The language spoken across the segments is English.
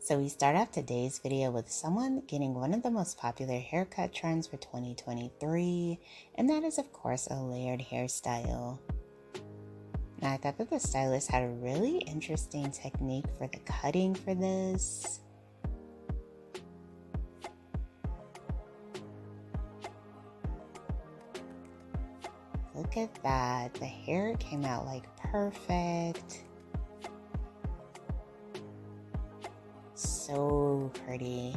So we start off today's video with someone getting one of the most popular haircut trends for 2023, and that is of course a layered hairstyle. Now I thought that the stylist had a really interesting technique for the cutting for this. Look at that, the hair came out like perfect. So pretty.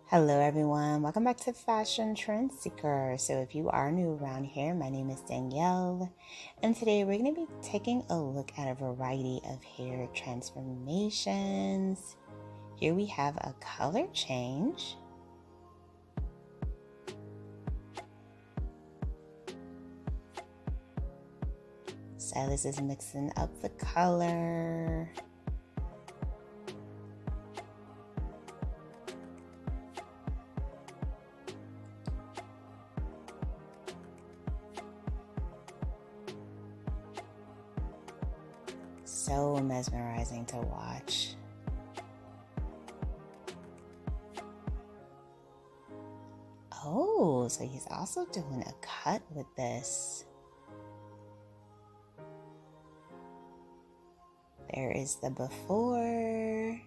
Hello everyone, welcome back to Fashion Trend Seeker. So if you are new around here, my name is Danielle, and today we're going to be taking a look at a variety of hair transformations. Here we have a color change. Stylist is mixing up the color. So mesmerizing to watch. Oh, so he's also doing a cut with this. There is the before.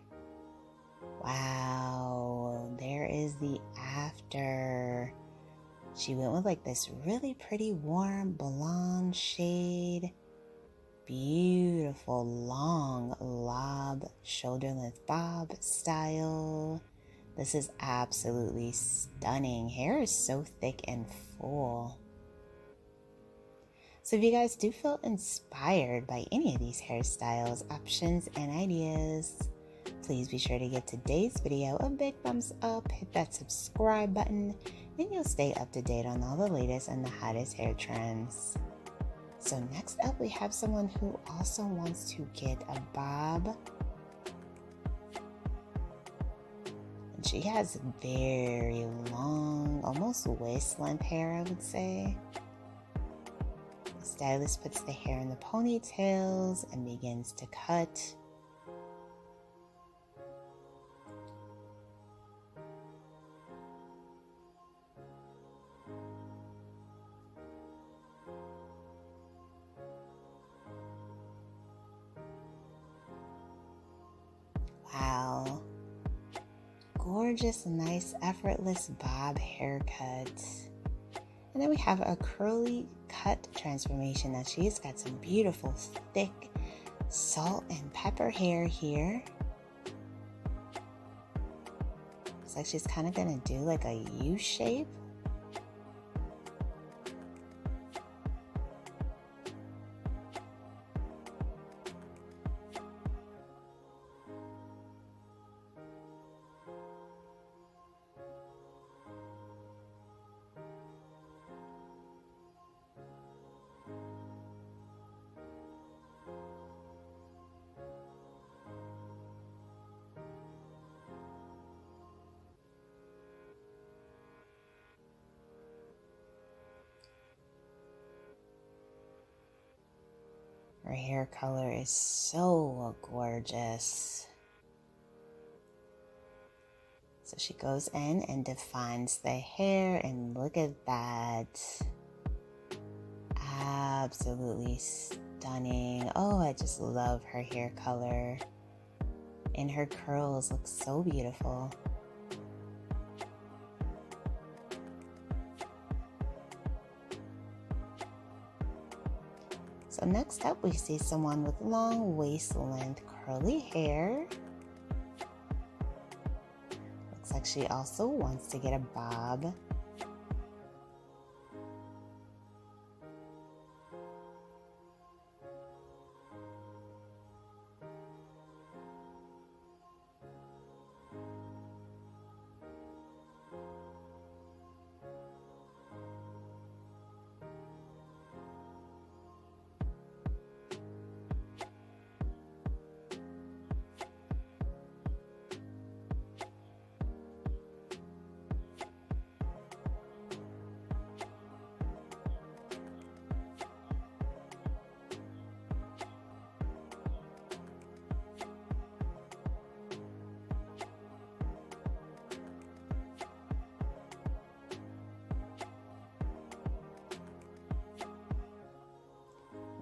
Wow, there is the after. She went with like this really pretty warm blonde shade. Beautiful long lob shoulder length bob style. This is absolutely stunning. Hair is so thick and full. So if you guys do feel inspired by any of these hairstyles, options, and ideas, please be sure to give today's video a big thumbs up, hit that subscribe button, and you'll stay up to date on all the latest and the hottest hair trends. So next up, we have someone who also wants to get a bob. And she has very long, almost waist-length hair, I would say. The stylist puts the hair in the ponytails and begins to cut. Wow. Gorgeous, nice, effortless bob haircut. And then we have a curly cut transformation. Now she's got some beautiful, thick salt and pepper hair here. Looks like she's kind of gonna do like a U shape. Her hair color is so gorgeous. So she goes in and defines the hair, and look at that. Absolutely stunning. Oh, I just love her hair color. And her curls look so beautiful. So next up, we see someone with long waist-length curly hair. Looks like she also wants to get a bob.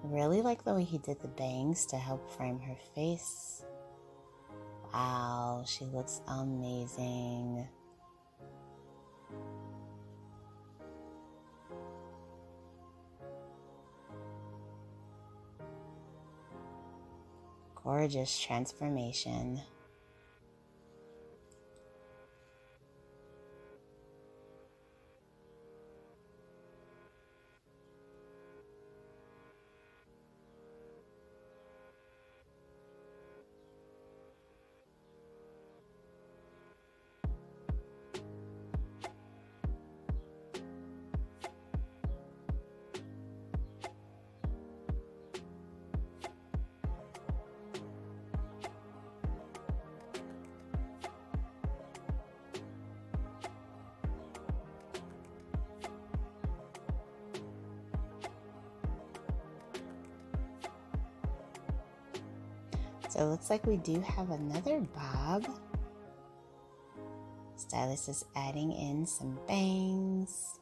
Really like the way he did the bangs to help frame her face. Wow, she looks amazing. Gorgeous transformation. So it looks like we do have another bob. Stylist is adding in some bangs.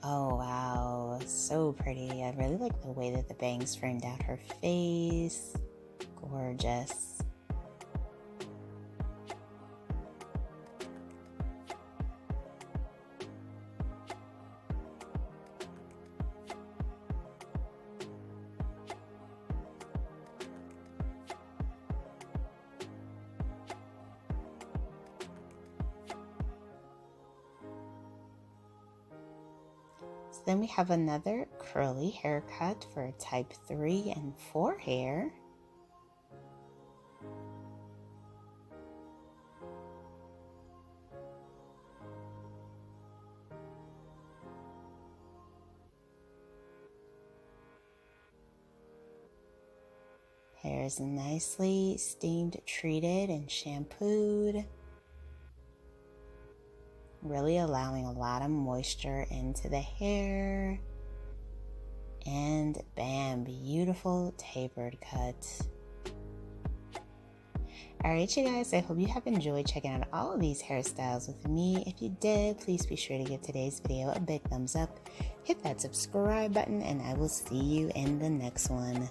Oh wow, so pretty. I really like the way that the bangs framed out her face. Gorgeous. So then we have another curly haircut for type 3 and 4 hair. Hair is nicely steamed, treated, and shampooed. Really allowing a lot of moisture into the hair. And bam, beautiful tapered cut. Alright you guys, I hope you have enjoyed checking out all of these hairstyles with me. If you did, please be sure to give today's video a big thumbs up. Hit that subscribe button and I will see you in the next one.